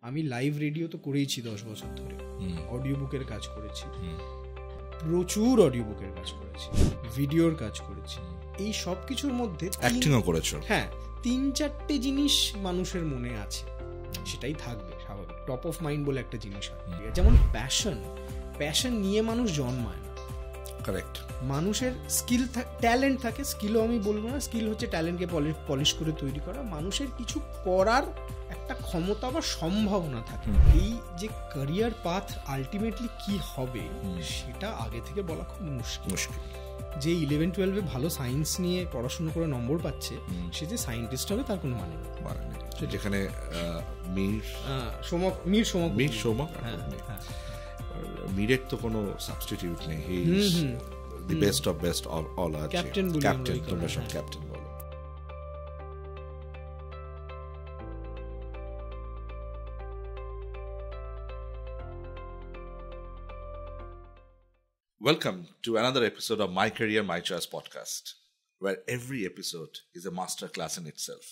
আমি live radio তো করেইছি 10 বছর ধরে, অডিও বুকের কাজ করেছি, প্রচুর অডিও বুকের কাজ করেছি, ভিডিওর কাজ করেছি, এই সব কিছুর মধ্যে অ্যাক্টিংও করেছো। হ্যাঁ, 3-4টে জিনিস মানুষের মনে আছে, সেটাই থাকবে স্বাভাবিক। টপ অফ মাইন্ড বলে একটা জিনিস হয়, যেমন প্যাশন নিয়ে মানুষ জন্মায় না। কারেক্ট। মানুষের স্কিল ট্যালেন্ট থাকে, স্কিলও আমি বলবো না, স্কিল হচ্ছে ট্যালেন্টকে পলিশ করে তৈরি করা। মানুষের কিছু করার একটা ক্ষমতা বা সম্ভাবনা থাকে। এই যে ক্যারিয়ার পাথ আলটিমেটলি কি হবে সেটা আগে থেকে বলা খুব মুশকিল। যে 11-12 ভালো সায়েন্স নিয়ে পড়াশোনা করে নম্বর পাচ্ছে, সে যে সায়েন্টিস্ট হবে তার কোনো মানে নেই। যেখানে মীর সোমক মীরের তো কোনো সাবস্টিটিউট নেই, he is the best of best all আছে। ক্যাপ্টেন তোমরা সব ক্যাপ্টেন বলো। Welcome to another episode of My Career, My Choice podcast, where every episode is a master class in itself.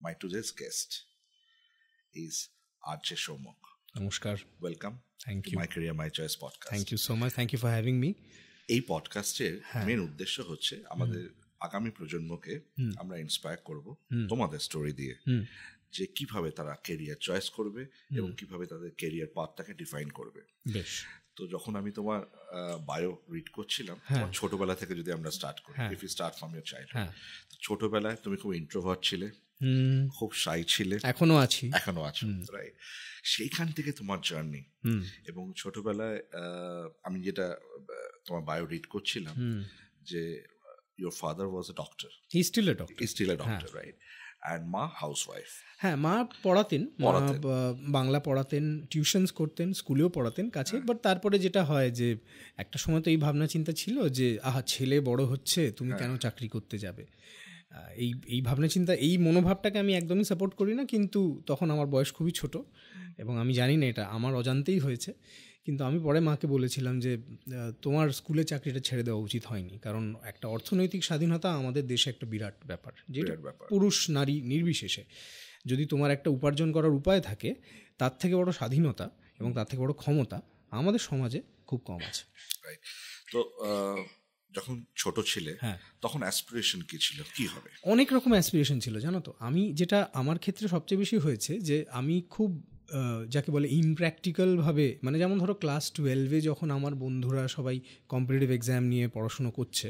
My today's guest is R.J. Somok. Namaskar. Welcome. Thank you. My Career, My Choice podcast. Thank you so much. Thank you for having me. এই পডকাস্টের main উদ্দেশ্য হচ্ছে আমাদের আগামী প্রজন্মকে আমরা inspire করব তোমাদের story দিয়ে, যে কিভাবে তারা কেরিয়ার চয়েস করবে এবং কিভাবে তাদের কেরিয়ার পাথটাকে ডিফাইন করবে। বেশ। তো যখন আমি তোমার বায়ো রিড করছিলাম, ছোটবেলা থেকে যদি আমরা স্টার্ট করি, if you start from your childhood, ছোটবেলায় তুমি খুব ইন্ট্রোভার্ট ছিলে, খুব শাই ছিলে, এখনো আছো, রাইট? সেইখান থেকে তোমার জার্নি, এবং ছোটবেলায় আমি যেটা তোমার বায়ো রিড করছিলাম যে your father was a doctor. He's still a doctor, right? And মা হাউসওয়াইফ। হ্যাঁ, মা পড়াতেন, বাংলা পড়াতেন, টিউশনস করতেন, স্কুলেও পড়াতেন কাছে। বাট তারপরে যেটা হয় যে একটা সময় তো এই ভাবনা চিন্তা ছিল যে ছেলে বড় হচ্ছে, তুমি কেন চাকরি করতে যাবে, এই ভাবনা চিন্তা, এই মনোভাবটাকে আমি একদমই সাপোর্ট করি না। কিন্তু তখন আমার বয়স খুবই ছোট এবং আমি জানি না, এটা আমার অজান্তেই হয়েছে। কিন্তু আমি পরে মাকে বলেছিলাম যে তোমার স্কুলে চাকরিটা ছেড়ে দেওয়া উচিত হয়নি, কারণ একটা অর্থনৈতিক স্বাধীনতা আমাদের দেশে একটা বিরাট ব্যাপার, যেটা পুরুষ নারী নির্বিশেষে যদি তোমার একটা উপার্জন করার উপায় থাকে, তার থেকে বড় স্বাধীনতা এবং তার থেকে বড় ক্ষমতা আমাদের সমাজে খুব কম আছে। তো যখন ছোট ছিলে, তখন অ্যাসপিরেশন কি ছিল, কি হবে? অনেক রকম অ্যাসপিরেশন ছিল, জানো তো। যেটা আমার ক্ষেত্রে সবচেয়ে বেশি হয়েছে যে আমি খুব যাকে বলে ইমপ্র্যাকটিক্যালভাবে, মানে যেমন ধরো ক্লাস 12-এ যখন আমার বন্ধুরা সবাই কম্পিটিটিভ এক্সাম নিয়ে পড়াশুনো করছে,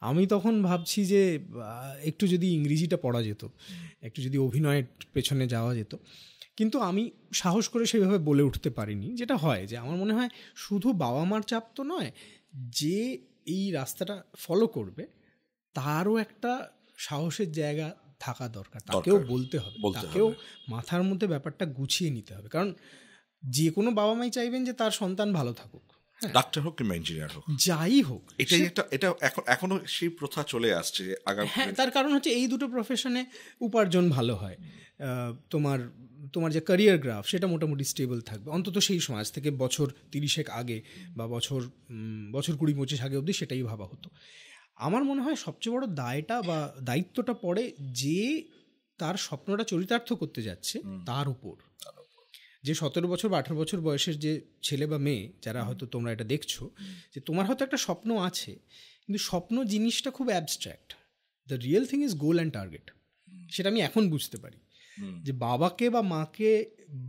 আমি তখন ভাবছি যে একটু যদি ইংরেজিটা পড়া যেত, একটু যদি অভিনয়ের পেছনে যাওয়া যেত। কিন্তু আমি সাহস করে সেভাবে বলে উঠতে পারিনি। যেটা হয় যে আমার মনে হয় শুধু বাবা মার চাপ তো নয়, যে এই রাস্তাটা ফলো করবে তারও একটা সাহসের জায়গা থাকা দরকার, তাকেও বলতে হবে, তাকেও মাথার মধ্যে ব্যাপারটা গুছিয়ে নিতে হবে। কারণ যে কোনো বাবা মাই চাইবেন যে তার সন্তান ভালো থাকুক, ডাক্তার হোক কিংবা ইঞ্জিনিয়ার হোক, যাই হোক। এটা এখনো সেই প্রথা চলে আসছে। হ্যাঁ, তার কারণ হচ্ছে এই দুটো প্রফেশনে উপার্জন ভালো হয়, তোমার যে ক্যারিয়ার গ্রাফ সেটা মোটামুটি স্টেবল থাকবে, অন্তত সেই সময়, আজ থেকে বছর 30 আগে বা বছর 20-25 আগে অবধি সেটাই ভাবা হতো। আমার মনে হয় সবচেয়ে বড় দায়িত্বটা পড়ে যে তার স্বপ্নটা চরিতার্থ করতে যাচ্ছে তার উপর। যে 17 বছর বা 18 বছর বয়সের যে ছেলে বা মেয়ে, যারা হয়তো তোমরা এটা দেখছো, যে তোমার হয়তো একটা স্বপ্ন আছে, কিন্তু স্বপ্ন জিনিসটা খুব abstract. The real thing is goal and target. সেটা আমি এখন বুঝতে পারি যে বাবাকে বা মাকে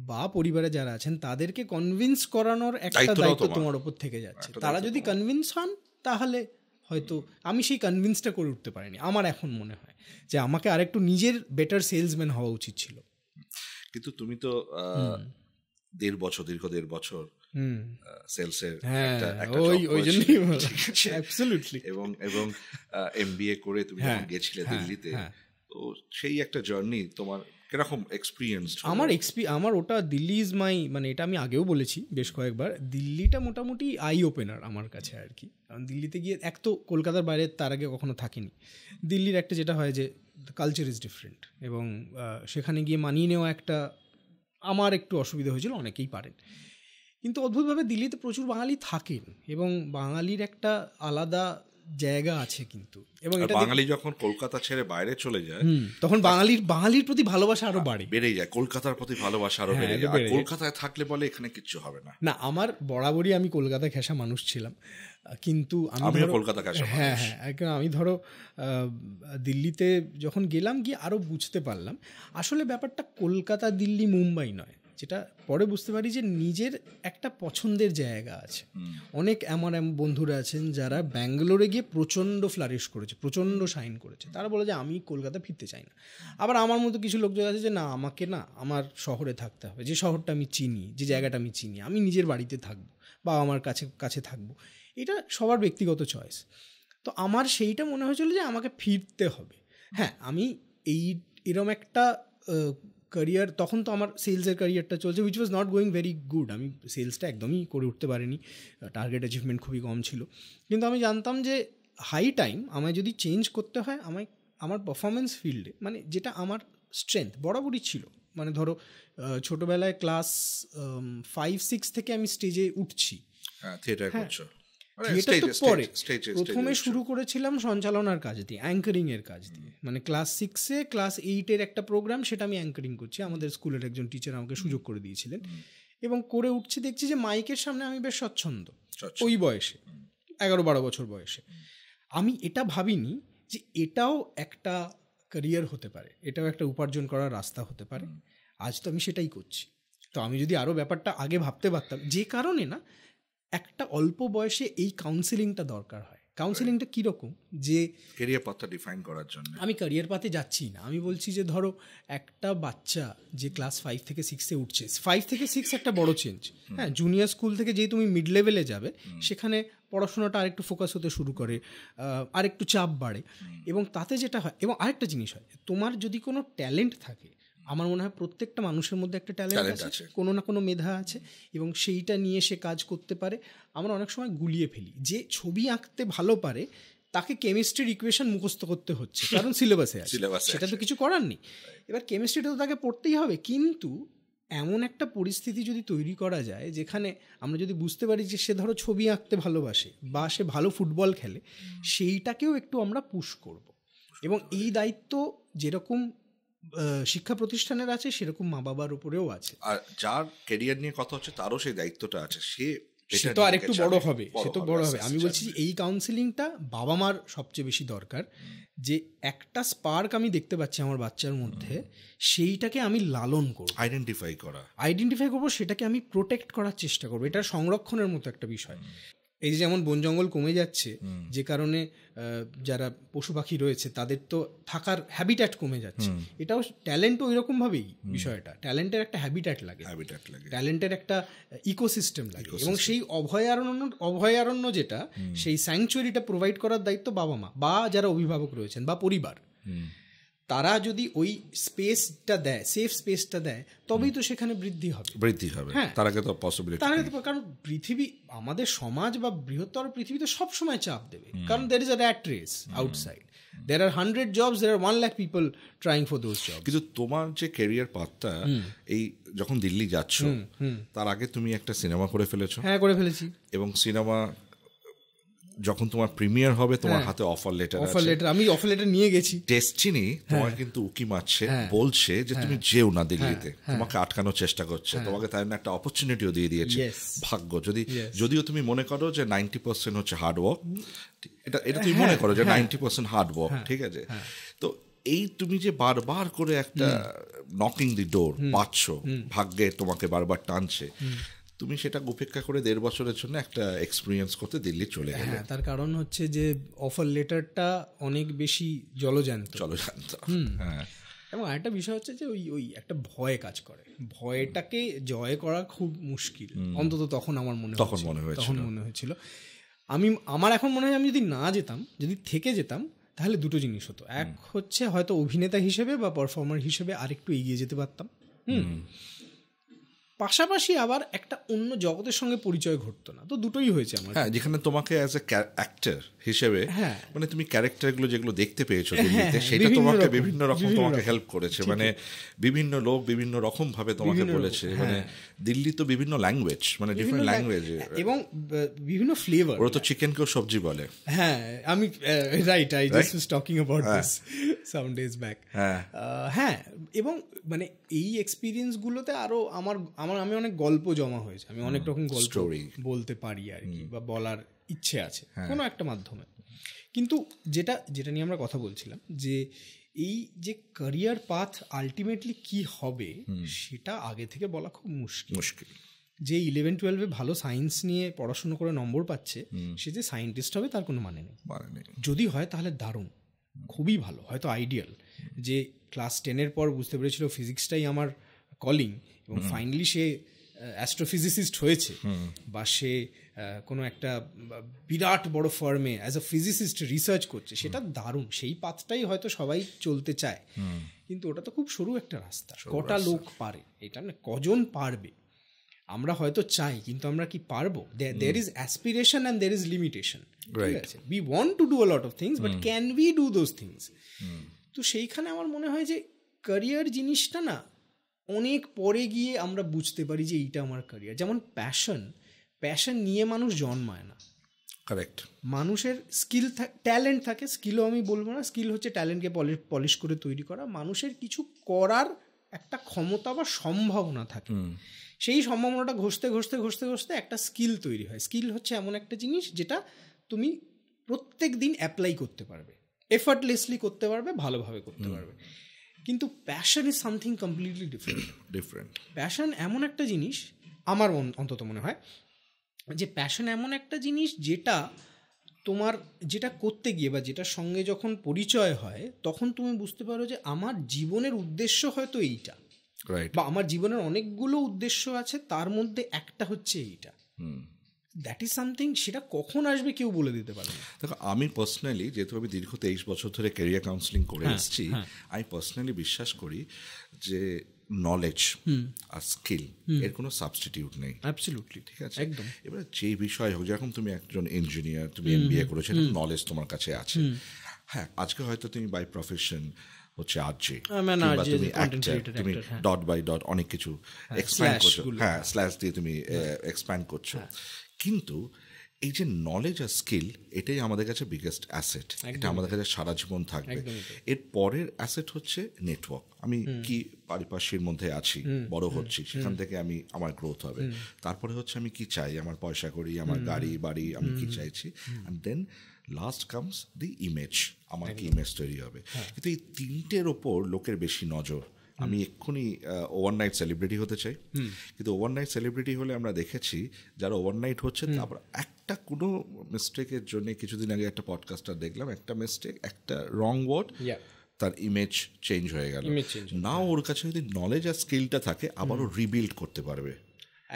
বা পরিবারে যারা আছেন তাদেরকে কনভিন্স করানোর একটা দায়িত্ব তোমার ওপর থেকে যাচ্ছে। তারা যদি কনভিন্স হন তাহলে হয়তো আমি সেই কনভিন্সটা করে উঠতে পারিনি। আমার এখন মনে হয় যে আমাকে আরেকটু নিজের বেটার সেলসম্যান হওয়া উচিত ছিল। কিন্তু তুমি তো দীর্ঘ দেড় বছর সেলসের এবং MBA করে তুমি গেছিলে দিল্লিতে, তো সেই একটা জার্নি তোমার কিরকম এক্সপিরিয়েন্স? আমার ওটা দিল্লি ইজ মাই, মানে এটা আমি আগেও বলেছি বেশ কয়েকবার, দিল্লিটা মোটামুটি আই ওপেনার আমার কাছে আর কি। কারণ দিল্লিতে গিয়ে এক তো কলকাতার বাইরে তার আগে কখনো থাকিনি। দিল্লির একটা যেটা হয় যে কালচার ইজ ডিফারেন্ট, এবং সেখানে গিয়ে মানিয়ে নেওয়া একটা আমার একটু অসুবিধা হয়েছিল, অনেকেই পারেন। কিন্তু অদ্ভুতভাবে দিল্লিতে প্রচুর বাঙালি থাকেন এবং বাঙালির একটা আলাদা জায়গা আছে কিন্তু। এবং বাঙালি যখন কলকাতা ছেড়ে বাইরে চলে যায় তখন বাঙালির প্রতি ভালোবাসা আরো বেড়ে যায়, কলকাতার প্রতি ভালোবাসা আরো বেড়ে যায়। কলকাতায় থাকলে বলে এখানে কিচ্ছু হবে না। না, আমার বরাবরই আমি কলকাতা ঘেঁষা মানুষ ছিলাম, কিন্তু আমি কলকাতা ঘেঁষা আমি ধরো দিল্লিতে যখন গেলাম, গিয়ে আরো বুঝতে পারলাম আসলে ব্যাপারটা কলকাতা, দিল্লি, মুম্বাই নয়। যেটা পরে বুঝতে পারি যে নিজের একটা পছন্দের জায়গা আছে। অনেক আমার বন্ধুরা আছেন যারা ব্যাঙ্গালোরে গিয়ে প্রচণ্ড ফ্লারিশ করেছে, প্রচণ্ড শাইন করেছে। তারা বলে যে আমি কলকাতা ফিরতে চাই না। আবার আমার মতো কিছু লোকজন আছে যে না, আমাকে না, আমার শহরে থাকতে হবে, যে শহরটা আমি চিনি, যে জায়গাটা আমি চিনি, আমি নিজের বাড়িতে থাকবো বা আমার কাছে থাকবো। এটা সবার ব্যক্তিগত চয়েস। তো আমার সেইটা মনে হয়েছিল যে আমাকে ফিরতে হবে। হ্যাঁ, আমি এরম একটা ক্যারিয়ার, তখন তো আমার সেলসের ক্যারিয়ারটা চলছে, which was not going very good. আমি সেলসটা একদমই করে উঠতে পারিনি, টার্গেট অ্যাচিভমেন্ট খুবই কম ছিল। কিন্তু আমি জানতাম যে হাই টাইম আমায় যদি চেঞ্জ করতে হয়, আমার পারফরমেন্স ফিল্ডে, মানে যেটা আমার স্ট্রেংথ বরাবরই ছিল, মানে ধরো ছোটোবেলায় ক্লাস 5-6 থেকে আমি স্টেজে উঠছি, থিয়েটার করছো। পরে প্রথমে শুরু করেছিলাম সঞ্চালনার কাজ দিয়ে, অ্যাঙ্কারিং এর কাজ দিয়ে। মানে ক্লাস 6-এ ক্লাস 8-এর একটা প্রোগ্রাম, সেটা আমি অ্যাঙ্কারিং করছি। আমাদের স্কুলের একজন টিচার আমাকে সুযোগ করে দিয়েছিলেন, এবং করে উঠছি, দেখছি যে মাইকের সামনে আমি বেশ স্বচ্ছন্দ। ওই বয়সে 11-12 বছর বয়সে আমি এটা ভাবিনি যে এটাও একটা ক্যারিয়ার হতে পারে, এটাও একটা উপার্জন করার রাস্তা হতে পারে। আজ তো আমি সেটাই করছি। তো আমি যদি আরও ব্যাপারটা আগে ভাবতে পারতাম, যে কারণে না একটা অল্প বয়সে এই কাউন্সেলিংটা দরকার হয়। কাউন্সেলিংটা কীরকম, যে ক্যারিয়ার পাথটা ডিফাইন করার জন্য। আমি ক্যারিয়ার পাথে যাচ্ছি না, আমি বলছি যে ধরো একটা বাচ্চা যে ক্লাস 5 থেকে 6-এ উঠছে, 5 থেকে 6 একটা বড় চেঞ্জ। হ্যাঁ, জুনিয়র স্কুল থেকে যেই তুমি মিড লেভেলে যাবে, সেখানে পড়াশোনাটা আরেকটু ফোকাস হতে শুরু করে, আরেকটু চাপ বাড়ে, এবং তাতে যেটা হয়, এবং আরেকটা জিনিস হয়, তোমার যদি কোনো ট্যালেন্ট থাকে, আমার মনে হয় প্রত্যেকটা মানুষের মধ্যে একটা ট্যালেন্ট আছে, কোনো না কোনো মেধা আছে, এবং সেইটা নিয়ে সে কাজ করতে পারে। আমরা অনেক সময় গুলিয়ে ফেলি, যে ছবি আঁকতে ভালো পারে তাকে কেমিস্ট্রির ইকুয়েশন মুখস্থ করতে হচ্ছে, কারণ সিলেবাসে আছে, সেটা তো কিছু করার নেই। এবার কেমিস্ট্রিটা তো তাকে পড়তেই হবে, কিন্তু এমন একটা পরিস্থিতি যদি তৈরি করা যায়, যেখানে আমরা যদি বুঝতে পারি যে সে ধরো ছবি আঁকতে ভালোবাসে বা সে ভালো ফুটবল খেলে, সেইটাকেও একটু আমরা পুশ করব। এবং এই দায়িত্ব যেরকম শিক্ষা প্রতিষ্ঠানের আছে, সেরকম মা বাবার উপরেও আছে। আর যার ক্যারিয়ার নিয়ে কথা হচ্ছে তারও সেই দায়িত্বটা আছে, সে তো আর একটু বড় হবে, সে তো বড় হবে। আমি বলছি এই কাউন্সেলিংটা বাবা মার সবচেয়ে বেশি দরকার, যে একটা স্পার্ক আমি দেখতে পাচ্ছি আমার বাচ্চার মধ্যে, সেইটাকে আমি লালন করব, আইডেন্টিফাই করবো, সেটাকে আমি প্রোটেক্ট করার চেষ্টা করবো। এটা সংরক্ষণের মতো একটা বিষয়। এই যে যেমন বন জঙ্গল কমে যাচ্ছে, যে কারণে যারা পশু পাখি রয়েছে তাদের তো থাকার হ্যাবিট্যাট কমে যাচ্ছে, এটাও ট্যালেন্টও ওইরকম ভাবেই বিষয়টা। ট্যালেন্টের একটা হ্যাবিট্যাট লাগে, ট্যালেন্টের একটা ইকোসিস্টেম লাগে, এবং সেই অভয়ারণ্য যেটা, সেই স্যাংচুয়ারিটা প্রোভাইড করার দায়িত্ব বাবা মা বা যারা অভিভাবক রয়েছেন বা পরিবার, তারা যদি ওই স্পেসটা দেয়, সেফ স্পেসটা দেয়, তবেই তো সেখানে বৃদ্ধি হবে। হ্যাঁ, তার আগে তো পসিবিলিটি, কারণ পৃথিবী, আমাদের সমাজ বা বৃহত্তর পৃথিবী তো সবসময় চাপ দেবে, কারণ there is a rat race outside. There are 100 jobs, there are 1 lakh people trying for those jobs. কিন্তু তোমার যে ক্যারিয়ার পাথটা, এই যখন দিল্লি যাচ্ছ, তার আগে তুমি একটা সিনেমা করে ফেলেছো। হ্যাঁ, করে ফেলেছি। এবং সিনেমা যখন তোমার প্রিমিয়ার হবে, তোমার হাতে অফার লেটার, আমি অফার লেটার নিয়ে গেছি। ডেস্টিনি তোমার কিন্তু উকি মারছে, বলছে যে তুমি যেও না দিল্লিতে, তোমাকে আটকানোর চেষ্টা করছে, তোমাকে তাই একটা অপরচুনিটিও দিয়ে দিয়েছে ভাগ্য। যদিও তুমি মনে করো যে 90% হচ্ছে হার্ড ওয়ার্ক, এটা তুমি মনে করো যে 90% হার্ড ওয়ার্ক, ঠিক আছে। তো এই তুমি যে বারবার করে একটা নকিং দি ডোর পাচ্ছ, ভাগ্যে তোমাকে বারবার টানছে, তুমি সেটা উপেক্ষা করে 1.5 বছরের জন্য একটা এক্সপিরিয়েন্স করতে দিল্লি চলে গেলে। হ্যাঁ, তার কারণ হচ্ছে যে অফার লেটারটা অনেক বেশি জলজান্ত। হ্যাঁ, এবং আরেকটা বিষয় হচ্ছে যে ওই একটা ভয় কাজ করে, ভয়টাকে জয় করা খুব মুশকিল, অন্তত তখন আমার মনে হয়েছিল। আমার এখন মনে হয় আমি যদি না যেতাম, যদি থেকে যেতাম, তাহলে দুটো জিনিস হতো। এক হচ্ছে হয়তো অভিনেতা হিসেবে বা পারফর্মার হিসেবে আরেকটু এগিয়ে যেতে পারতাম, পাশাপাশি আবার একটা অন্য জগতের সঙ্গে পরিচয় ঘটতো না। তো দুটোই হয়েছে আমার। হ্যাঁ, যেখানে তোমাকে অ্যাজ এ অ্যাক্টর হিসেবে মানে তুমি ক্যারেক্টারগুলো যেগুলো দেখতে পেয়েছো দিল্লিতে, সেটা তোমাকে বিভিন্ন রকম তোমাকে হেল্প করেছে। মানে বিভিন্ন লোক বিভিন্ন রকম ভাবে তোমাকে বলেছে। মানে দিল্লি তো বিভিন্ন ল্যাঙ্গুয়েজ, মানে ডিফারেন্ট ল্যাঙ্গুয়েজ এবং বিভিন্ন ফ্লেভার। ওরা তো চিকেনকেও সবজি বলে। হ্যাঁ, আমি right, I just was talking about this some days back. হ্যাঁ, এবং মানে এই এক্সপিরিয়েন্সগুলোতে আরো আমি অনেক গল্প জমা হয়েছে, আমি অনেক রকম গল্প বলতে পারি আর কি, বা বলার ইচ্ছে আছে কোনো একটা মাধ্যমে। কিন্তু যেটা নিয়ে আমরা কথা বলছিলাম, যে এই যে ক্যারিয়ার পাথ আলটিমেটলি কি হবে সেটা আগে থেকে বলা খুব মুশকিল। যে 11-12 ভালো সায়েন্স নিয়ে পড়াশুনো করে নম্বর পাচ্ছে, সে যে সায়েন্টিস্ট হবে তার কোনো মানে নেই। যদি হয় তাহলে দারুণ, খুবই ভালো, হয়তো আইডিয়াল। যে ক্লাস 10 পর বুঝতে পেরেছিল ফিজিক্সটাই আমার কলিং, এবং ফাইনালি সে অ্যাস্ট্রোফিজিসিস্ট হয়েছে, বা সে কোনো একটা বিরাট বড় ফার্মে অ্যাজ আ ফিজিসিস্ট রিসার্চ করছে, সেটা দারুণ। সেই পাথটাই হয়তো সবাই চলতে চায়, কিন্তু ওটা তো খুব সরু একটা রাস্তা। কটা লোক পারে এটা, মানে কজন পারবে? আমরা হয়তো চাই, কিন্তু আমরা কি পারবো? there is aspiration and there is limitation. ঠিক আছে, we want to do a lot of things, but can we do those things? তো সেইখানে আমার মনে হয় যে ক্যারিয়ার জিনিসটা না অনেক পরে গিয়ে আমরা বুঝতে পারি যে এইটা আমার ক্যারিয়ার। যেমন প্যাশন নিয়ে মানুষ জন্মায় না। কারেক্ট। মানুষের স্কিল ট্যালেন্ট থাকে, স্কিলও আমি বলবো না, স্কিল হচ্ছে ট্যালেন্টকে পলিশ করে তৈরি করা। মানুষের কিছু করার একটা ক্ষমতা বা সম্ভাবনা থাকে, সেই সম্ভাবনাটা ঘষতে ঘষতে ঘষতে ঘষতে একটা স্কিল তৈরি হয়। স্কিল হচ্ছে এমন একটা জিনিস যেটা তুমি প্রত্যেক দিন অ্যাপ্লাই করতে পারবে, এফার্টলেসলি করতে পারবে, ভালোভাবে করতে পারবে। কিন্তু passion is something completely different. Passion এমন একটা জিনিস, আমার অন্তত মনে হয় যে প্যাশন এমন একটা জিনিস যেটা করতে গিয়ে বা যেটার সঙ্গে যখন পরিচয় হয়, তখন তুমি বুঝতে পারো যে আমার জীবনের উদ্দেশ্য হয়তো এইটা, বা আমার জীবনের অনেকগুলো উদ্দেশ্য আছে, তার মধ্যে একটা হচ্ছে এইটা। দ্যাট ইজ সামথিং, সেটা কখন আসবে কেউ বলে দিতে পারে না। দেখো, আমি পার্সোনালি, যেহেতু আমি দীর্ঘ 23 বছর ধরে ক্যারিয়ার কাউন্সিলিং করে এসেছি, আমি পার্সোনালি বিশ্বাস করি যে নলেজ আর স্কিল এর কোনো সাবস্টিটিউট নেই। অ্যাবসলিউটলি, ঠিক আছে, একদম। এবার যে বিষয় হোক, যেরকম তুমি একজন ইঞ্জিনিয়ার, তুমি MBA করেছো, নলেজ তোমার কাছে আছে। হ্যাঁ, আজকে হয়তো তুমি বাই প্রফেশন হচ্ছে আরজে, তুমি অ্যাক্টর, তুমি ডট বাই ডট অনেক কিছু এক্সপ্যান্ড করছো, হ্যাঁ, স্ল্যাশ দিয়ে তুমি এক্সপ্যান্ড করছো। কিন্তু এই যে নলেজ আর স্কিল, এটাই আমাদের কাছে বিগেস্ট অ্যাসেট। এটা আমাদের কাছে সারা জীবন থাকবে। এর পরের অ্যাসেট হচ্ছে নেটওয়ার্ক। আমি কি পারিপার্শ্বিকের মধ্যে আছি, বড় হচ্ছি, সেখান থেকে আমার গ্রোথ হবে। তারপরে হচ্ছে আমি কি চাই, আমার পয়সা করি, আমার গাড়ি বাড়ি, আমি কি চাইছি, and then last comes the image, আমার কি ইমেজ তৈরি হবে। কিন্তু এই তিনটের ওপর লোকের বেশি নজর। আমি এক্ষুনি ওভারনাইট সেলিব্রিটি হতে চাই, কিন্তু ওভারনাইট সেলিব্রিটি হলে আমরা দেখেছি যারা ওভারনাইট হচ্ছে, তারপর একটা কোনো মিস্টেকের জন্য, কিছুদিন আগে একটা পডকাস্টার দেখলাম, একটা মিস্টেক, একটা রং ওয়ার্ড, তার ইমেজ চেঞ্জ হয়ে গেল। না, ওর কাছে যদি নলেজ আর স্কিলটা থাকে, আবারও রিবিল্ড করতে পারবে,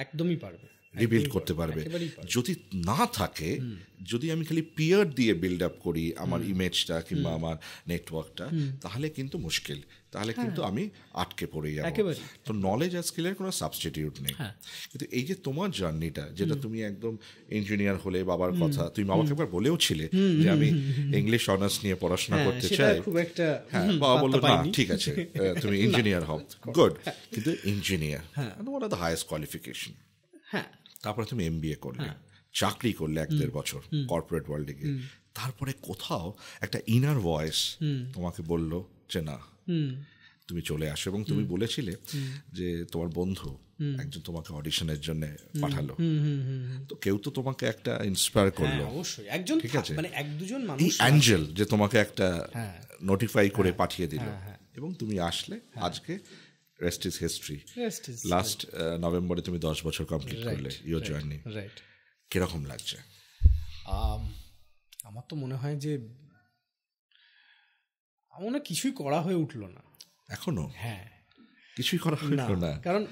একদমই পারবে, রিবিল্ড করতে পারবে। যদি না থাকে, যদি আমি খালি পিয়ার দিয়ে বিল্ড আপ করি আমার ইমেজটা কিংবা আমার নেটওয়ার্কটা, তাহলে কিন্তু মুশকিল, তাহলে কিন্তু আমি আটকে পড়ে যাব। তো নলেজ আর স্কিলের কোনো সাবস্টিটিউট নেই। কিন্তু এই যে তোমার জার্নিটা, যেটা তুমি একদম ইঞ্জিনিয়ার হলে, বাবার কথা, তুমি বাবাকে একবার বলেও ছিলে যে আমি ইংলিশ অনার্স নিয়ে পড়াশোনা করতে চাই, হ্যাঁ, বাবা বললো না, ঠিক আছে, তুমি ইঞ্জিনিয়ার হও, গুড, কিন্তু engineer one of the highest qualification. হ্যাঁ, তারপরে তুমি MBA করলে, চাকরি করলে 1-1.5 বছর কর্পোরেট ওয়ার্ল্ডে গিয়ে, তারপরে কোথাও একটা ইনার ভয়েস তোমাকে বললো যে না, তুমি চলে আসো। এবং তুমি বলেছিলে যে তোমার বন্ধু একজন তোমাকে অডিশনের জন্য পাঠালো, তো কেউ তো তোমাকে একটা ইন্সপায়ার করলো, অবশ্যই একজন, ঠিক আছে, মানে এক দুজন মানুষ, এই অ্যাঞ্জেল যে তোমাকে একটা নোটিফাই করে পাঠিয়ে দিল, এবং তুমি আসলে। আজকে রেস্ট ইজ হিস্ট্রি। লাস্ট নভেম্বরে তুমি 10 বছর কমপ্লিট করলে ইয়োর জার্নি। কিরকম লাগছে? আমার তো মনে হয় যে আমার কিছুই করা হয়ে উঠলো না এখনো। হ্যাঁ, কিছুই করা হলো না, কারণ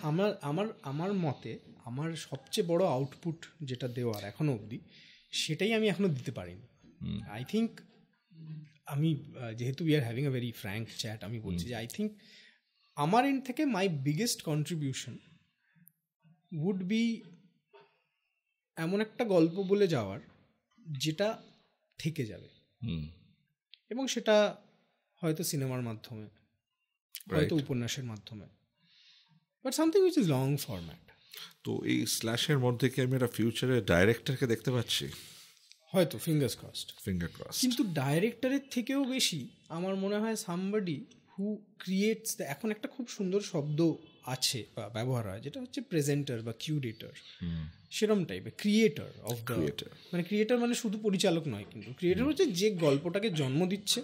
আমার মতে আমার সবচেয়ে বড় আউটপুট যেটা দেওয়ার এখনো অবধি, সেটাই আমি এখনো দিতে পারিনি। আই থিঙ্ক আমি, যেহেতু we are having a very frank chat, আমি বলছি যে আই থিঙ্ক আমার এন্ড থেকে my biggest contribution would be এমন একটা গল্প বলে যাওয়ার, যেটা থেকে যাবে, এবং সেটা হয়তো সিনেমার মাধ্যমে, হয়তো উপন্যাসের মাধ্যমে, but something which is long format. তো এই স্ল্যাশের মধ্যে কি আমি একটা ফিউচারে ডাইরেক্টরকে দেখতে পাচ্ছি? হয়তো, ফিঙ্গার ক্রসড। কিন্তু ডাইরেক্টরের থেকেও বেশি আমার মনে হয় সামবডি হু ক্রিয়েটস, এখন একটা খুব সুন্দর শব্দ আছে বা ব্যবহার হয়, যেটা হচ্ছে প্রেজেন্টার বা কিউরেটর, সেরম টাইপের ক্রিয়েটর অফ দ্য, মানে ক্রিয়েটর মানে শুধু পরিচালক নয়, কিন্তু ক্রিয়েটর হচ্ছে যে গল্পটাকে জন্ম দিচ্ছে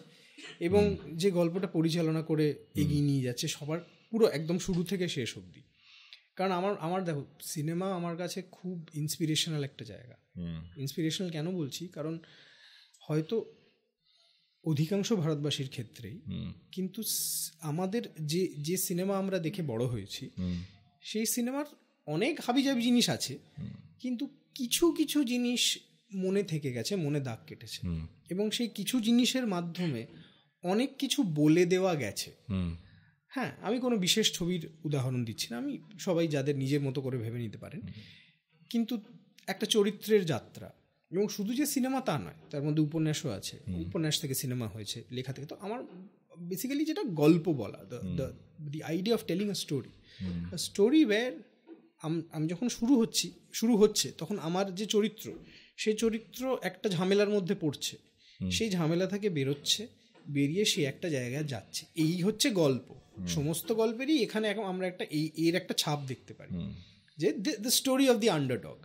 এবং যে গল্পটা পরিচালনা করে এগিয়ে নিয়ে যাচ্ছে সবার পুরো একদম শুরু থেকে শেষ অবধি। কারণ আমার দেখো, সিনেমা আমার কাছে খুব ইন্সপিরেশনাল একটা জায়গা। ইন্সপিরেশনাল কেন বলছি, কারণ হয়তো অধিকাংশ ভারতবাসীর ক্ষেত্রেই কিন্তু আমাদের যে সিনেমা আমরা দেখে বড় হয়েছি, সেই সিনেমার অনেক হাবিজাবি জিনিস আছে, কিন্তু কিছু কিছু জিনিস মনে থেকে গেছে, মনে দাগ কেটেছে, এবং সেই কিছু জিনিসের মাধ্যমে অনেক কিছু বলে দেওয়া গেছে। হ্যাঁ, আমি কোনো বিশেষ ছবির উদাহরণ দিচ্ছি না, আমি সবাই যাদের নিজের মতো করে ভেবে নিতে পারেন, কিন্তু একটা চরিত্রের যাত্রা, এবং শুধু যে সিনেমা তা নয়, তার মধ্যে উপন্যাসও আছে, উপন্যাস থেকে সিনেমা হয়েছে, লেখা থেকে। তো আমার বেসিক্যালি যেটা গল্প বলা, the idea of telling a story where আমি যখন শুরু হচ্ছে তখন আমার যে চরিত্র, সেই চরিত্র একটা ঝামেলার মধ্যে পড়ছে, সেই ঝামেলা থেকে বেরোচ্ছে, বেরিয়ে সে একটা জায়গায় যাচ্ছে, এই হচ্ছে গল্প। সমস্ত গল্পেরই এখানে এখন আমরা একটা এর একটা ছাপ দেখতে পারি, যে the story of the underdog.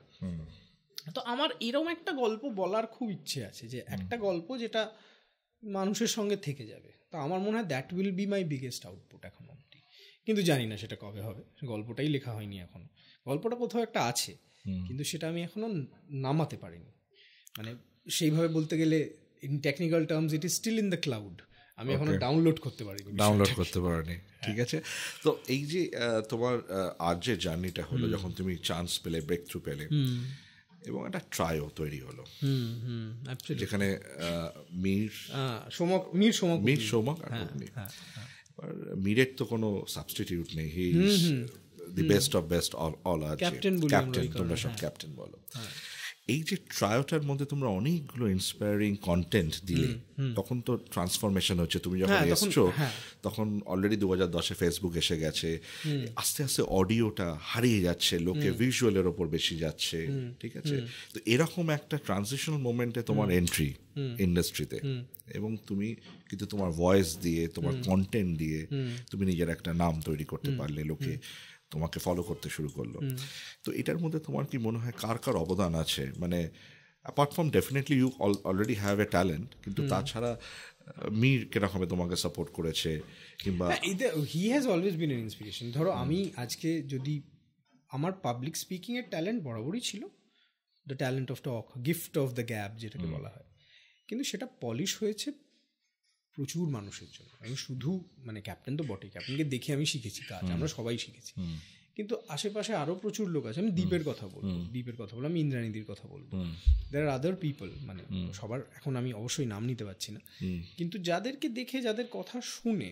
তো আমার এরকম একটা গল্প বলার খুব ইচ্ছে আছে, যে একটা গল্প যেটা মানুষের সঙ্গে থেকে যাবে। তো আমার মনে হয় that will be my biggest output এখন অবধি, কিন্তু জানি না সেটা কবে হবে। গল্পটাই লেখা হয়নি এখনো, গল্পটা কোথাও একটা আছে, কিন্তু সেটা আমি এখনো নামাতে পারিনি। মানে সেইভাবে বলতে গেলে in technical terms it is still in the cloud, আমি এখনো ডাউনলোড করতে পারিনি। ঠিক আছে। তো এই যে তোমার আর যে জার্নিটা হলো, যখন তুমি চান্স পেলে, ব্রেক থ্রু পেলে, এবং একটা ট্রায়ও তৈরি হলো, যেখানে মীর সোমক আর মীরের তো কোনো সাবস্টিটিউট নেই, he is the best of best, all are captain, তোমরা সব ক্যাপ্টেন বলো। এই যে ট্রায়োটার মধ্যে তোমরা অনেকগুলো ইন্সপায়ারিং কন্টেন্ট দিলে, তখন তো ট্রান্সফরমেশন হচ্ছে। তুমি যখন এসছো তখন অলরেডি 2010-এ ফেসবুক এসে গেছে, আস্তে আস্তে অডিওটা হারিয়ে যাচ্ছে, লোকে ভিজুয়ালের ওপর বেশি যাচ্ছে, ঠিক আছে। তো এরকম একটা ট্রানজিশনাল মোমেন্টে তোমার এন্ট্রি ইন্ডাস্ট্রিতে, এবং তুমি কিন্তু তোমার ভয়েস দিয়ে, তোমার কন্টেন্ট দিয়ে তুমি নিজের একটা নাম তৈরি করতে পারলে, লোকে তোমাকে ফলো করতে শুরু করলো। তো এটার মধ্যে তোমার কি মনে হয় কার কার অবদান আছে? মানে apart from definitely you already have a talent, কিন্তু তাছাড়া মীর কিরকম তোমাকে সাপোর্ট করেছে, কিংবা he has always been an inspiration. ধরো আমি আজকে যদি, আমার পাবলিক স্পিকিং এর ট্যালেন্ট বরাবরই ছিল, the talent of talk, gift of the gap যেটাকে বলা হয়, কিন্তু সেটা পলিশ হয়েছে প্রচুর মানুষের জন্য। আমি শুধু মানে ক্যাপ্টেন তো বটেই, ক্যাপ্টেনকে দেখে আমি শিখেছি কাজ, আমরা সবাই শিখেছি, কিন্তু আশেপাশে আরও প্রচুর লোক আছে। আমি দ্বীপের কথা বলবো, আমি ইন্দ্রাণীদির কথা বলবো, দেয়ার আর আদার পিপল, মানে সবার এখন আমি অবশ্যই নাম নিতে পারছি না, কিন্তু যাদেরকে দেখে, যাদের কথা শুনে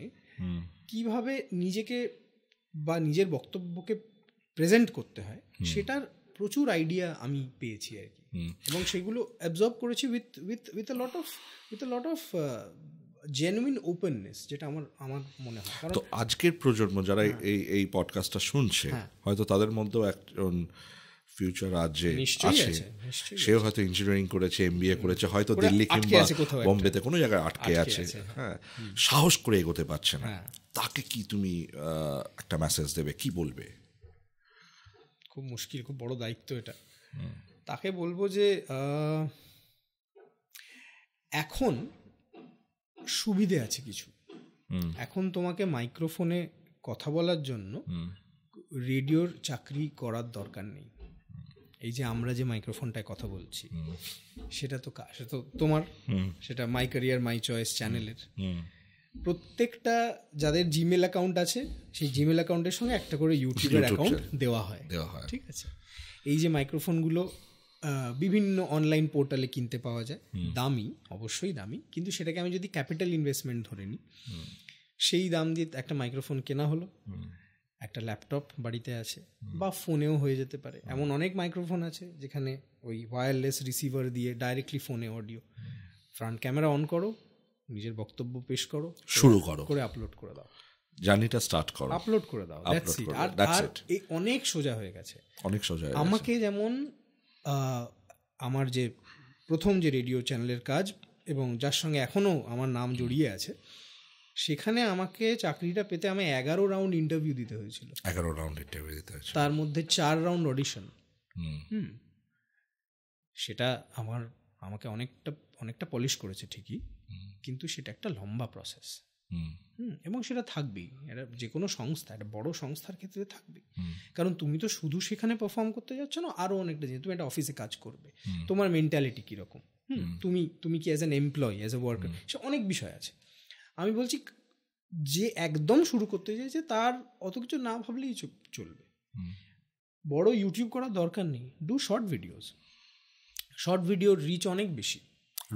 কিভাবে নিজেকে বা নিজের বক্তব্যকে প্রেজেন্ট করতে হয়, সেটার প্রচুর আইডিয়া আমি পেয়েছি আর কি, এবং সেগুলো অ্যাবজর্ব করেছি with a lot of genuine openness, যেটা আমার মনে হয়। তো আজকের প্রজন্ম যারা এই পডকাস্টটা শুনছে, হয়তো তাদের মধ্যেও একজন ফিউচার রাজ্যে আছে, সেও হয়তো ইঞ্জিনিয়ারিং করেছে, MBA করেছে, হয়তো দিল্লি কিংবা বোম্বেতে কোনো জায়গায় আটকে আছে, হ্যাঁ, সাহস করে এগোতে পারছে না, তাকে কি তুমি একটা মেসেজ দেবে, কি বলবে? খুব মুশকিল, খুব বড় দায়িত্ব এটা। তাকে বলবো যে এখন সুবিধে আছে কিছু, এখন তোমাকে মাইক্রোফোনে কথা বলার জন্য রেডিওর চাকরি করার দরকার নেই। এই যে আমরা যে মাইক্রোফোনটায় কথা বলছি, সেটা তো তোমার, সেটা মাই ক্যারিয়ার মাই চয়েস চ্যানেলের প্রত্যেকটা যাদের জিমেল অ্যাকাউন্ট আছে, সেই জিমেল অ্যাকাউন্টের সঙ্গে একটা করে ইউটিউবের অ্যাকাউন্ট দেওয়া হয়, ঠিক আছে। এই যে মাইক্রোফোনগুলো বিভিন্ন অনলাইন পোর্টালে কিনতে পাওয়া যায়, দামি, অবশ্যই দামি, কিন্তু সেটাকে আমি যদি ক্যাপিটাল ইনভেস্টমেন্ট ধরে নিই, সেই দাম দিয়ে একটা মাইক্রোফোন কেনা হলো, একটা ল্যাপটপ বাড়িতে আছে, বা ফোনেও হয়ে যেতে পারে। এমন অনেক মাইক্রোফোন আছে যেখানে ওই ওয়্যারলেস রিসিভার দিয়ে ডাইরেক্টলি ফোনে অডিও, ফ্রন্ট ক্যামেরা অন করো, নিজের বক্তব্য পেশ করো, শুরু করো, করে আপলোড করে দাও, জার্নিটা স্টার্ট করো, আপলোড করে দাও, দ্যাটস ইট। আর এই অনেক সোজা হয়ে গেছে, অনেক সোজা। আমাকে যেমন আমার যে প্রথম যে রেডিও চ্যানেলের কাজ এবং যার সঙ্গে এখনও আমার নাম জড়িয়ে আছে, সেখানে আমাকে চাকরিটা পেতে আমি 11 রাউন্ড ইন্টারভিউ দিতে হয়েছিল। 11 রাউন্ড ইন্টারভিউ দিতে হয়েছিল, তার মধ্যে 4 রাউন্ড অডিশন। সেটা আমাকে অনেকটা পলিশ করেছে ঠিকই, কিন্তু সেটা একটা লম্বা প্রসেস। এবং সেটা থাকবেই, এটা যে কোনো সংস্থা, একটা বড় সংস্থার ক্ষেত্রে থাকবে। কারণ তুমি তো শুধু সেখানে পারফর্ম করতে যাচ্ছ না, আরও অনেকটা জিনিস। তুমি একটা অফিসে কাজ করবে, তোমার মেন্টালিটি কীরকম, তুমি কি as an employee, as a worker, সে অনেক বিষয় আছে। আমি বলছি যে একদম শুরু করতে চাইছে তার অত কিছু না ভাবলেই চলবে। বড় ইউটিউব করার দরকার নেই, ডু শর্ট ভিডিওস। শর্ট ভিডিওর রিচ অনেক বেশি।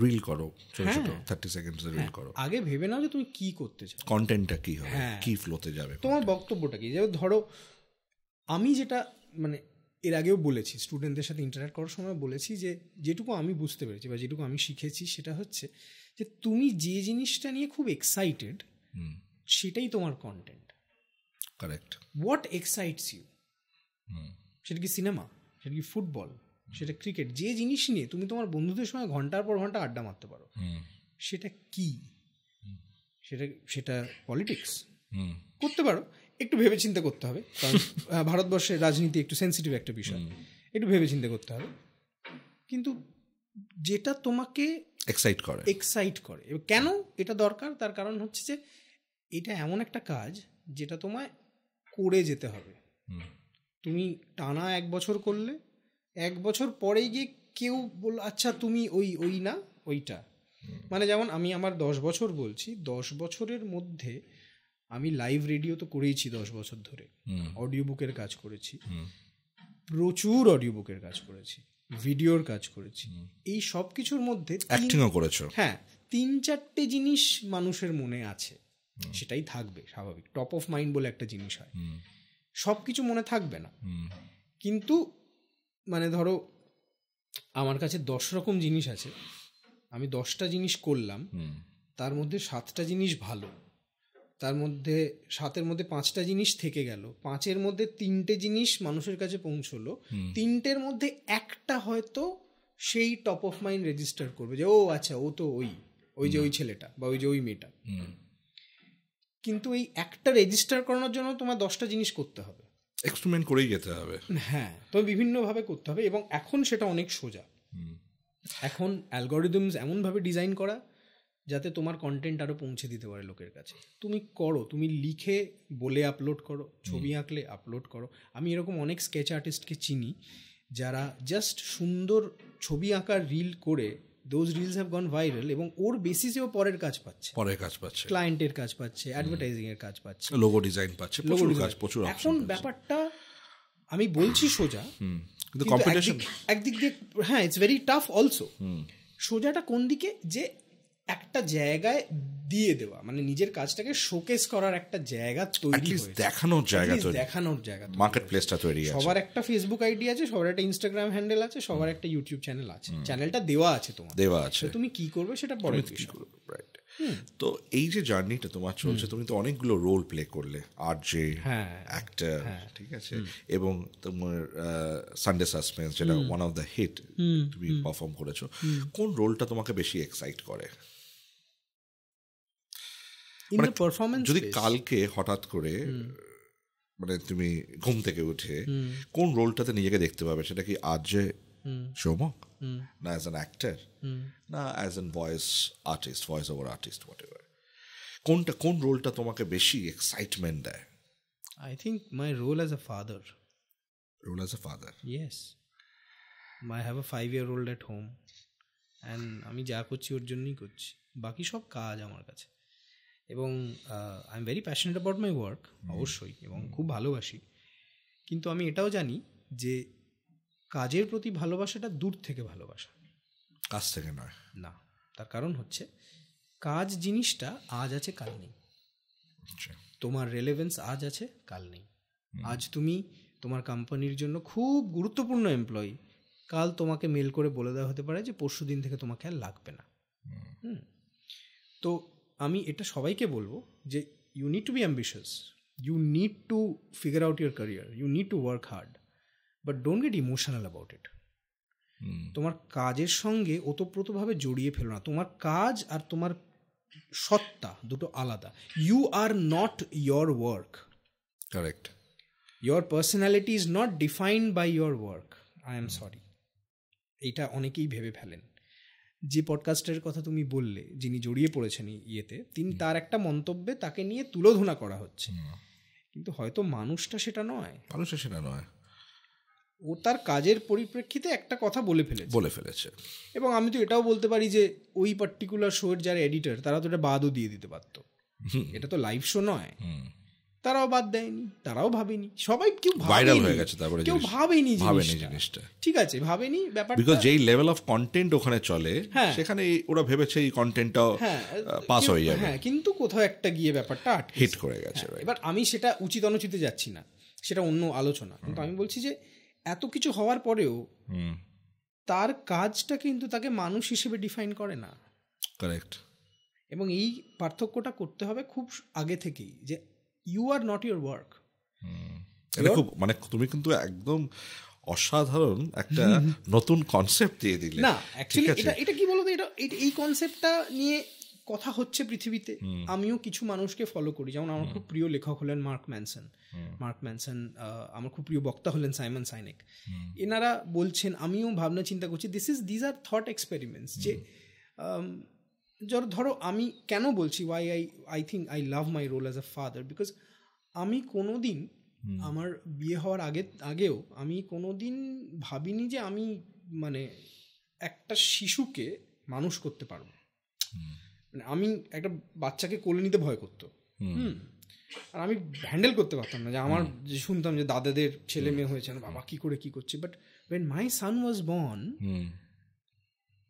রিল করো, 30 সেকেন্ডস রিল করো। আগে ভেবে নাও যে তুমি কি করতে চাও, কন্টেন্টটা কি হবে, কি ফ্লোতে যাবে, তোমার বক্তব্যটা কি। যেমন ধরো, আমি যেটা মানে এর আগেও বলেছি, স্টুডেন্টদের সাথে ইন্টারাক্ট করার সময় বলেছি যে যেটুকু আমি বুঝতে পেরেছি বা যেটুকু আমি শিখেছি সেটা হচ্ছে যে তুমি যে জিনিসটা নিয়ে খুব এক্সাইটেড, সেটাই তোমার content. Correct. What excites you, সেটা কি সিনেমা, সেটা কি ফুটবল, সেটা ক্রিকেট, যে জিনিস নিয়ে তুমি তোমার বন্ধুদের সঙ্গে ঘন্টার পর ঘন্টা আড্ডা মারতে পারো, সেটা কি? সেটা পলিটিক্স করতে পারো, একটু ভেবেচিন্তে করতে হবে, কারণ ভারতবর্ষের রাজনীতি একটু সেন্সিটিভ একটা বিষয়, একটু ভেবেচিন্তে করতে হবে। কিন্তু যেটা তোমাকে এক্সাইট করে কেন এটা দরকার, তার কারণ হচ্ছে যে এটা এমন একটা কাজ যেটা তোমায় করে যেতে হবে। তুমি টানা 1 বছর করলে, 1 বছর পরেই গিয়ে কেউ বলল আচ্ছা তুমি ওই না ওইটা। মানে যেমন আমি আমার 10 বছর বলছি, 10 বছরের মধ্যে আমি লাইভ রেডিও তো করেইছি 10 বছর ধরে, অডিও বুকের কাজ করেছি, প্রচুর অডিও বুকের কাজ করেছি, ভিডিওর কাজ করেছি, এই সব কিছুর মধ্যে অ্যাক্টিংও করেছো। হ্যাঁ, 3-4টে জিনিস মানুষের মনে আছে, সেটাই থাকবে স্বাভাবিক। টপ অফ মাইন্ড বলে একটা জিনিস হয়, সব কিছু মনে থাকবে না। কিন্তু মানে ধরো আমার কাছে 10 রকম জিনিস আছে, আমি 10টা জিনিস করলাম, তার মধ্যে 7টা জিনিস ভালো, তার মধ্যে 7-এর মধ্যে 5টা জিনিস থেকে গেল, 5-এর মধ্যে 3টে জিনিস মানুষের কাছে পৌঁছলো, 3টের মধ্যে একটা হয়তো সেই টপ অফ মাইন্ড রেজিস্টার করবে যে ও আচ্ছা ও তো ওই যে ওই ছেলেটা বা ওই যে ওই মেয়েটা। কিন্তু এই একটা রেজিস্টার করানোর জন্য তোমার 10টা জিনিস করতে হবে, এক্সপেরিমেন্ট করেই যেতে হবে। হ্যাঁ, তবে বিভিন্নভাবে করতে হবে। এবং এখন সেটা অনেক সোজা। এখন অ্যালগরিদমস এমনভাবে ডিজাইন করা যাতে তোমার কন্টেন্ট আরও পৌঁছে দিতে পারে লোকের কাছে। তুমি করো, তুমি লিখে বলে আপলোড করো, ছবি আঁকলে আপলোড করো। আমি এরকম অনেক স্কেচ আর্টিস্টকে চিনি যারা জাস্ট সুন্দর ছবি আঁকার রিল করে those reels have gone viral এবং ওর বেসিসেও পরের কাজ পাচ্ছে, ক্লায়েন্টের কাজ পাচ্ছে, অ্যাডভার্টাইজিং এর কাজ পাচ্ছে, লোগো ডিজাইন পাচ্ছে, প্রচুর। এখন ব্যাপারটা আমি বলছি সোজা, কিন্তু কম্পিটিশন একদিক দিয়ে হ্যাঁ ইটস ভেরি টাফ অলসো। সোজাটা কোন দিকে, যে একটা জায়গায় দিয়ে দেওয়া, মানে নিজের কাজটাকে শোকেস করার একটা জায়গা তৈরি হয়েছে, দেখানোর জায়গা, মার্কেট প্লেসটা তৈরি আছে। সবার একটা ফেসবুক আইডি আছে, সবার একটা ইনস্টাগ্রাম হ্যান্ডেল আছে, সবার একটা ইউটিউব চ্যানেল আছে, চ্যানেলটা দেওয়া আছে, তোমার দেওয়া আছে, তুমি কি করবে সেটা পরে কি করবে। রাইট। তো এই যে জার্নিটা তোমার চলছে, তুমি তো অনেকগুলো রোল প্লে করলে, আরজে, অ্যাক্টর, ঠিক আছে, এবং তোমার সানডে সাসপেন্স যেটা ওয়ান অফ দ্য হিট তুমি পারফর্ম করেছো। কোন রোলটা তোমাকে বেশি এক্সাইট করে? যদি কালকে হঠাৎ করে মানে তুমি ঘুম থেকে উঠে কোন রোলটাতে নিজেকে দেখতে পাবে, সেটা কি আরজে সৌমক, না অ্যাজ অ্যান অ্যাক্টর, না as an voice over artist, whatever, কোন রোলটা তোমাকে বেশি এক্সাইটমেন্ট দেয়? I think my role as a father. Yes, I have a 5-year-old at home and আমি যা করছি ওর জন্যই করছি, বাকি সব কাজ আমার কাছে। এবং I am very passionate about my work, অবশ্যই, এবং খুব ভালোবাসি। কিন্তু আমি এটাও জানি যে কাজের প্রতি ভালোবাসাটা দূর থেকে ভালোবাসা, কাজ থেকে নয়। না, তার কারণ হচ্ছে কাজ জিনিসটা আজ আছে কাল নেই, তোমার রেলেভেন্স আজ আছে কাল নেই। আজ তুমি তোমার কোম্পানির জন্য খুব গুরুত্বপূর্ণ এমপ্লয়ি, কাল তোমাকে মেল করে বলে দেওয়া হতে পারে যে পরশু দিন থেকে তোমাকে আর লাগবে না। তো আমি এটা সবাইকে বলবো যে you need to be ambitious, you need to figure out your career, you need to work hard, but don't get emotional about it. তোমার কাজের সঙ্গে ওতপ্রোতভাবে জড়িয়ে ফেলো না। তোমার কাজ আর তোমার সত্তা দুটো আলাদা। You are not your work. Correct. Your personality is not defined by your work. I am sorry, এইটা অনেকেই ভেবে ফেলেন। যে পডকাস্টের কথা তুমি বললে, যিনি জড়িয়ে পড়েছেন ইয়েতে, তিনি তার একটা মন্তব্যে তাকে নিয়ে তুলোধনা করা হচ্ছে, কিন্তু হয়তো মানুষটা সেটা নয়। ও তার কাজের পরিপ্রেক্ষিতে একটা কথা বলে ফেলেছে। এবং আমি তো এটাও বলতে পারি যে ওই পার্টিকুলার শোয়ের যারা এডিটর, তারা তো এটা বাদও দিয়ে দিতে পারতো। এটা তো লাইভ শো নয়, তারাও বাদ দেয়নি, তারাও ভাবেনি, সবাই কেউ ভাইরাল হয়ে গেছে, তারপরে কেউ ভাবেনি জিনিসটা। ঠিক আছে, ভাবেনি ব্যাপারটা, বিকজ যেই লেভেল অফ কন্টেন্ট ওখানে চলে, সেখানে ওরা ভেবেছে এই কন্টেন্টটাও পাস হয়ে যাবে। হ্যাঁ, কিন্তু কোথাও একটা গিয়ে ব্যাপারটা হিট করে গেছে। এবার আমি সেটা উচিত অনুচিতে যাচ্ছি না, সেটা অন্য আলোচনা, কিন্তু আমি বলছি যে এত কিছু হওয়ার পরেও তার কাজটা কিন্তু তাকে মানুষ হিসেবে ডিফাইন করে না। কারেক্ট। এবং এই পার্থক্যটা করতে হবে খুব আগে থেকেই, যে you are not your work. এটা খুব, মানে তুমি কিন্তু একদম অসাধারণ একটা নতুন কনসেপ্ট দিয়ে দিলে। না, অ্যাকচুয়ালি এটা কি বলতো, এটা এই কনসেপ্টটা নিয়ে কথা হচ্ছে পৃথিবীতে। আমিও কিছু মানুষকে ফলো করি, যেমন আমার খুব প্রিয় লেখক হলেন মার্ক ম্যানসন, আমার খুব প্রিয় বক্তা হলেন সাইমন সাইনেক। এনারা বলছেন, আমিও ভাবনা চিন্তা করছি, দিস আর থট এক্সপেরিমেন্টস, যে ধরো আমি কেন বলছি I think I love my role as a father, because আমি কোনোদিন আমার বিয়ে হওয়ার আগেও আমি কোনোদিন ভাবিনি যে আমি মানে একটা শিশুকে মানুষ করতে পারবো। মানে আমি একটা বাচ্চাকে কোলে নিতে ভয় করতো, আর আমি হ্যান্ডেল করতে পারতাম না। যে আমার যে শুনতাম যে দাদাদের ছেলে মেয়ে হয়েছে, বাবা কি করছে, but when my son was born,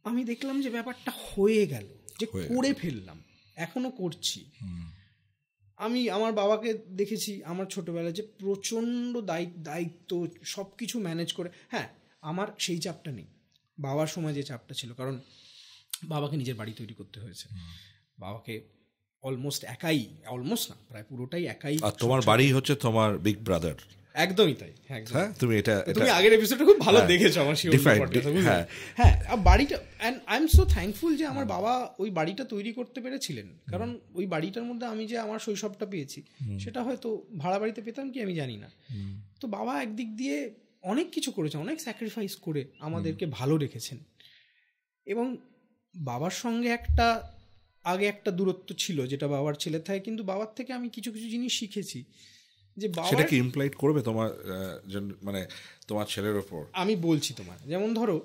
আমি দেখলাম যে ব্যাপারটা হয়ে গেল, যে করে ফেললাম, এখনো করছি। আমি আমার বাবাকে দেখেছি আমার ছোটবেলায়, যে প্রচণ্ড দায়িত্ব সব কিছু ম্যানেজ করে। হ্যাঁ, আমার সেই চাপটা নেই, বাবার সময় যে চাপটা ছিল, কারণ বাবাকে নিজের বাড়ি তৈরি করতে হয়েছে, বাবাকে অলমোস্ট না প্রায় পুরোটাই একাই। আর তোমার বাড়ি হচ্ছে তোমার বিগ ব্রাদার। একদমই তাই। হ্যাঁ, তুমি আগের এপিসোডটা খুব ভালো দেখেছো আমার হ্যাঁ, বাড়িটা, and I am so thankful যে আমার বাবা ওই বাড়িটা তৈরি করতে পেরেছিলেন, কারণ ওই বাড়িটার মধ্যে আমি যে আমার শৈশবটা পেয়েছি, সেটা হয়তো ভাড়া বাড়িতে পেতাম কি আমি জানি না। তো বাবা একদিক দিয়ে অনেক কিছু করেছেন, অনেক স্যাক্রিফাইস করে আমাদেরকে ভালো রেখেছেন। এবং বাবার সঙ্গে আগে একটা দূরত্ব ছিল, যেটা বাবার ছেলে থাকে, কিন্তু বাবার থেকে আমি কিছু জিনিস শিখেছি, যে সেটা কি ইমপ্লাইড করবে তোমার মানে তোমার ছেলের ওপর। আমি বলছি তোমার, যেমন ধরো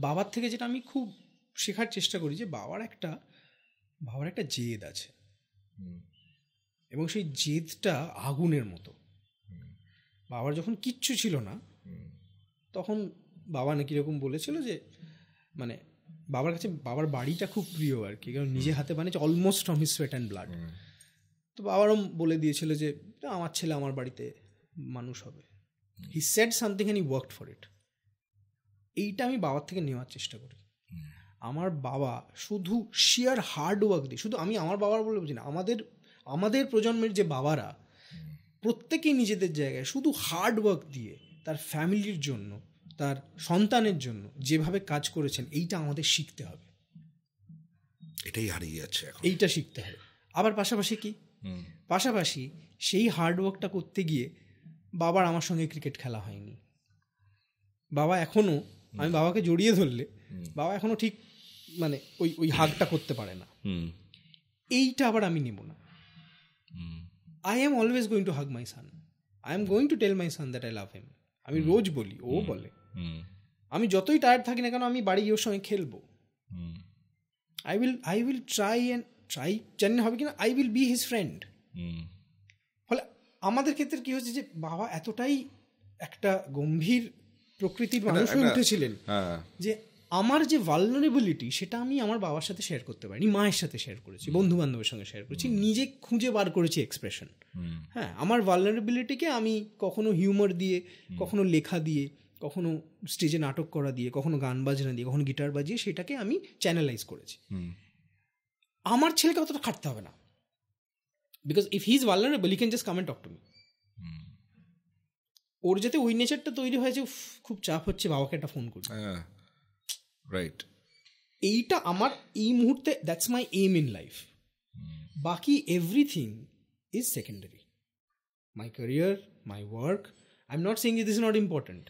বাবার থেকে যেটা আমি খুব শেখার চেষ্টা করি, যে বাবার একটা জেদ আছে, এবং সেই জেদটা আগুনের মতো। বাবার যখন কিচ্ছু ছিল না, তখন বাবা নাকি এরকম বলেছিল যে, মানে বাবার কাছে বাবার বাড়িটা খুব প্রিয় আর কি, কারণ নিজে হাতে বানিয়েছে, almost from his sweat and blood. তো বাবারও বলে দিয়েছিল যে আমার ছেলে আমার বাড়িতে মানুষ হবে। He said something and he worked for it. এইটা আমি বাবার থেকে নেওয়ার চেষ্টা করি। আমার বাবা শুধু শিয়ার হার্ড ওয়ার্ক দিয়ে, শুধু আমি আমার বাবার বলে বুঝি না, আমাদের প্রজন্মের যে বাবারা প্রত্যেকেই নিজেদের জায়গায় শুধু হার্ড ওয়ার্ক দিয়ে তার ফ্যামিলির জন্য, তার সন্তানের জন্য যেভাবে কাজ করেছেন, এইটা আমাদের শিখতে হবে। এটাই হারিয়ে যাচ্ছে এখন, এইটা শিখতে হবে। আবার পাশাপাশি সেই হার্ডওয়ার্কটা করতে গিয়ে বাবার আমার সঙ্গে ক্রিকেট খেলা হয়নি। বাবা এখনো, আমি বাবাকে জড়িয়ে ধরলে বাবা এখনো ঠিক মানে ওই হাগটা করতে পারে না। এইটা আবার আমি নেব না। I am always going to hug my son, I am going to tell my son that I love him. আমি রোজ বলি, ও বলে। আমি যতই টায়ার্ড থাকি না কেন, আমি বাড়ি গিয়ে ওর সঙ্গে খেলবো। আই উইল ট্রাই জানি না হবে কিনা, I will be his friend. ফলে আমাদের ক্ষেত্রে কি হচ্ছে, যে বাবা এতটাই একটা গম্ভীর প্রকৃতির মানুষ হয়ে উঠেছিলেন, যে আমার যে ভালনারেবিলিটি, সেটা আমি আমার বাবার সাথে শেয়ার করতে পারিনি, মায়ের সাথে শেয়ার করেছি, বন্ধু বান্ধবের সঙ্গে শেয়ার করেছি, নিজে খুঁজে বার করেছি এক্সপ্রেশন। হ্যাঁ, আমার ভালনারেবিলিটিকে আমি কখনো হিউমার দিয়ে, কখনো লেখা দিয়ে, কখনো স্টেজে নাটক করা দিয়ে, কখনো গান বাজনা দিয়ে, কখনো গিটার বাজিয়ে সেটাকে আমি চ্যানেলাইজ করেছি। আমার ছেলেকে অতটা খাটতে হবে না, because if he is vulnerable he can just come and talk to me. ওর যাতে ওই নেচারটা তৈরি হয়েছে, খুব চাপ হচ্ছে, বাবাকে একটা ফোন করি, রাইট। এইটা আমার এই মুহূর্তে that's my aim in life. বাকি everything is secondary. My career, my work, I am not saying this is not important,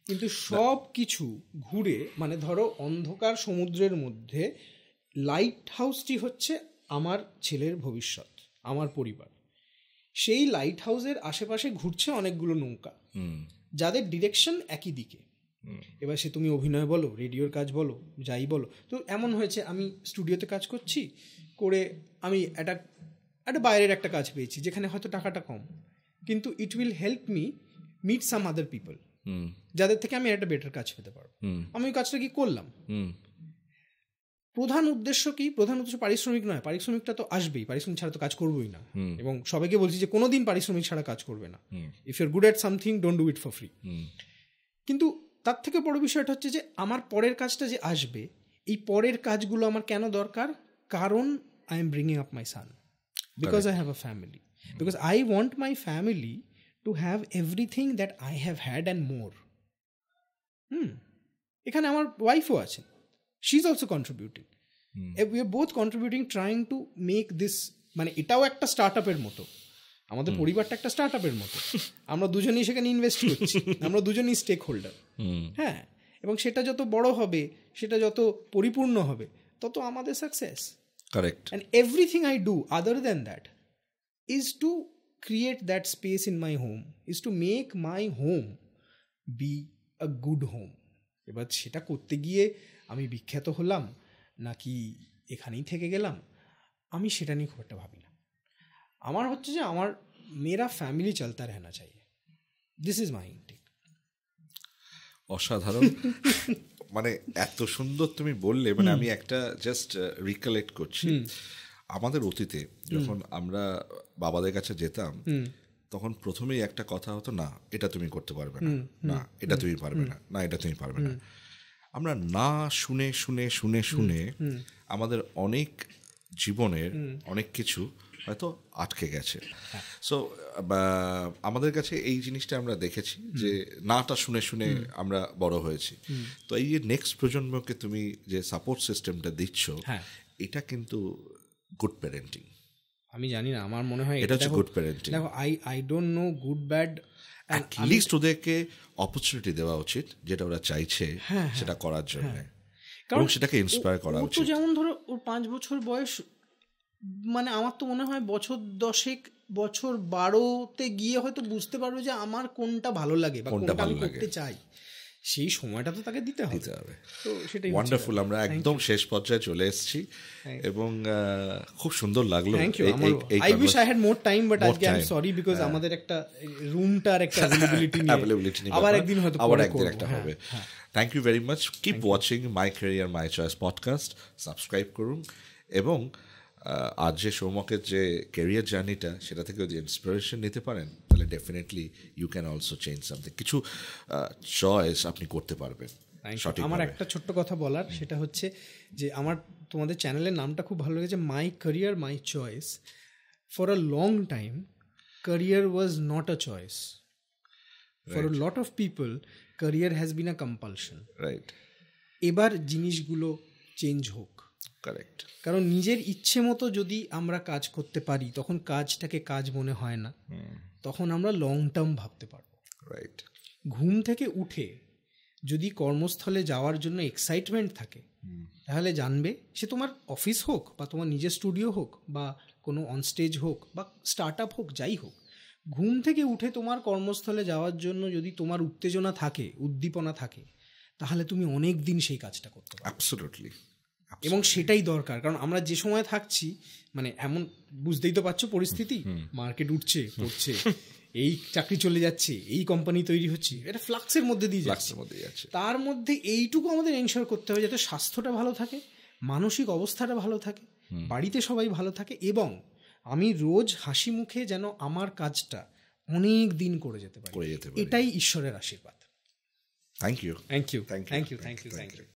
কিন্তু সব কিছু ঘুরে, মানে ধরো অন্ধকার সমুদ্রের মধ্যে লাইট হাউসটি হচ্ছে আমার ছেলের ভবিষ্যৎ, আমার পরিবার। সেই লাইট হাউসের আশেপাশে ঘুরছে অনেকগুলো নৌকা, যাদের ডিরেকশন একই দিকে। এবার সে তুমি অভিনয় বলো, রেডিওর কাজ বলো, যাই বলো। তো এমন হয়েছে আমি স্টুডিওতে কাজ করছি, করে আমি একটা বাইরের একটা কাজ পেয়েছি যেখানে হয়তো টাকাটা কম, কিন্তু it will help me meet some other people, যাদের থেকে আমি একটা বেটার কাজ পেতে পারবো। আমি ওই কাজটা কি করলাম। প্রধান উদ্দেশ্য কি? প্রধান উদ্দেশ্য পারিশ্রমিক নয়, পারিশ্রমিকটা তো আসবেই, পারিশ্রমিক ছাড়া তো কাজ করবোই না। এবং সবাইকে বলছি যে কোনোদিন পারিশ্রমিক ছাড়া কাজ করবে না। If you are good at something don't do it for free. কিন্তু তার থেকে বড় বিষয়টা হচ্ছে যে আমার পরের কাজটা যে আসবে, এই পরের কাজগুলো আমার কেন দরকার? কারণ I am bringing up my son, because I have a family, because I want my family to have everything that I have had and more. এখানে আমার ওয়াইফও আছে, she is also contributing. We are both contributing, trying to make this, মানে এটাও একটা start আপের মতো, আমাদের পরিবারটা একটা স্টার্ট আপের মতো। আমরা দুজনেই সেখানে ইনভেস্ট করছি, আমরা দুজনেই স্টেক হোল্ডার। হ্যাঁ, এবং সেটা যত বড় হবে, সেটা যত পরিপূর্ণ হবে, তত আমাদের success. Correct. And everything I do other than that is to create that space in my home, is to make my home be a good home. এবার সেটা করতে গিয়ে আমি বিখ্যাত হলাম নাকি এখানেই থেকে গেলাম, আমি সেটা নিয়ে খুব একটা ভাবি না। আমার হচ্ছে যে আমার মেরা ফ্যামিলি চলতা রহনা চাইয়ে, দিস ইজ মাই ইনটেক। অসাধারণ। মানে এত সুন্দর তুমি বললে, মানে আমি একটা জাস্ট রিকালেক্ট করছি আমাদের অতীতে যখন আমরা বাবাদের কাছে যেতাম, তখন প্রথমেই একটা কথা হতো, না এটা তুমি করতে পারবে না, না এটা তুমি পারবে না, না এটা তুমি পারবে না। আমরা না শুনে শুনে শুনে শুনে আমাদের অনেক জীবনের অনেক কিছু হয়তো আটকে গেছে। সো আমাদের কাছে এই জিনিসটা আমরা দেখেছি যে নাটা শুনে শুনে আমরা বড় হয়েছি। তো এই যে নেক্সট প্রজন্মকে তুমি যে সাপোর্ট সিস্টেমটা দিচ্ছ, এটা কিন্তু গুড প্যারেন্টিং। আমি জানি না, আমার মনে হয় এটা হচ্ছে গুড প্যারেন্টিং। দেখো, I don't know good bad, at least ওদেরকে অপরচুনিটি দেওয়া উচিত যেটা ওরা চাইছে সেটা করার জন্য, এবং সেটাকে ইন্সপায়ার করা উচিত। যেমন ধরো ওর 5 বছর বয়স, মানে আমার তো মনে হয় বছর 10 বছর 12তে গিয়ে হয়তো বুঝতে পারবে যে আমার কোনটা ভালো লাগে বা কোনটা আমি করতে চাই। সেই সময়টা তো তাকে দিতে হবে। তো সেটাই ওয়ান্ডারফুল। আমরা একদম শেষ পর্যায়ে চলে এসেছি এবং খুব সুন্দর লাগলো। I wish I had more time, but আজকে আই এম সরি বিকজ আমাদের একটা রুমটার একটা অ্যাভেলেবিলিটি নিয়ে আবার একদিন হয়তো একটা হবে। Thank you very much. Keep watching my career my choice podcast, subscribe করুন, এবং আজ যে সৌমকের যে ক্যারিয়ার জার্নিটা, সেটা থেকে যদি ইন্সপিরেশন নিতে পারেন, তাহলে definitely you can also change something. কিছু চয়েস আপনি করতে পারবেন। আমার একটা ছোট্ট কথা বলার, সেটা হচ্ছে যে আমার তোমাদের চ্যানেলের নামটা খুব ভালো লেগেছে, মাই career my choice. For a long time career was not a choice. For a lot of people career has been a compulsion. Right. এবার জিনিসগুলো চেঞ্জ হোক। কারেক্ট। কারণ নিজের ইচ্ছে মতো যদি আমরা কাজ করতে পারি, তখন কাজটাকে কাজ মনে হয় না, তখন আমরা লং টার্ম ভাবতে পারবো। রাইট। ঘুম থেকে উঠে যদি কর্মস্থলে যাওয়ার জন্য এক্সাইটমেন্ট থাকে, তাহলে জানবে সে তোমার অফিস হোক বা তোমার নিজের স্টুডিও হোক বা কোনো অনস্টেজ হোক বা স্টার্ট আপ হোক, যাই হোক, ঘুম থেকে উঠে তোমার কর্মস্থলে যাওয়ার জন্য যদি তোমার উত্তেজনা থাকে, উদ্দীপনা থাকে, তাহলে তুমি অনেক দিন সেই কাজটা করতে পারো। অ্যাবসলিউটলি। এবং সেটাই দরকার। কারণ আমরা যে সময় থাকছি, মানে এমন, বুঝতেই তো পারছো পরিস্থিতি, মার্কেট উঠছে পড়ছে, এই চাকরি চলে যাচ্ছে, এই কোম্পানি তৈরি হচ্ছে, এটা ফ্লাক্সের মধ্যে দিয়ে যাচ্ছে। তার মধ্যে এইটুকু আমাদের এনশিওর করতে হবে যাতে স্বাস্থ্যটা ভালো থাকে, মানসিক অবস্থাটা ভালো থাকে, বাড়িতে সবাই ভালো থাকে, এবং আমি রোজ হাসি মুখে যেন আমার কাজটা অনেক দিন করে যেতে পারি। এটাই ঈশ্বরের আশীর্বাদ। Thank you thank you thank you thank you thank you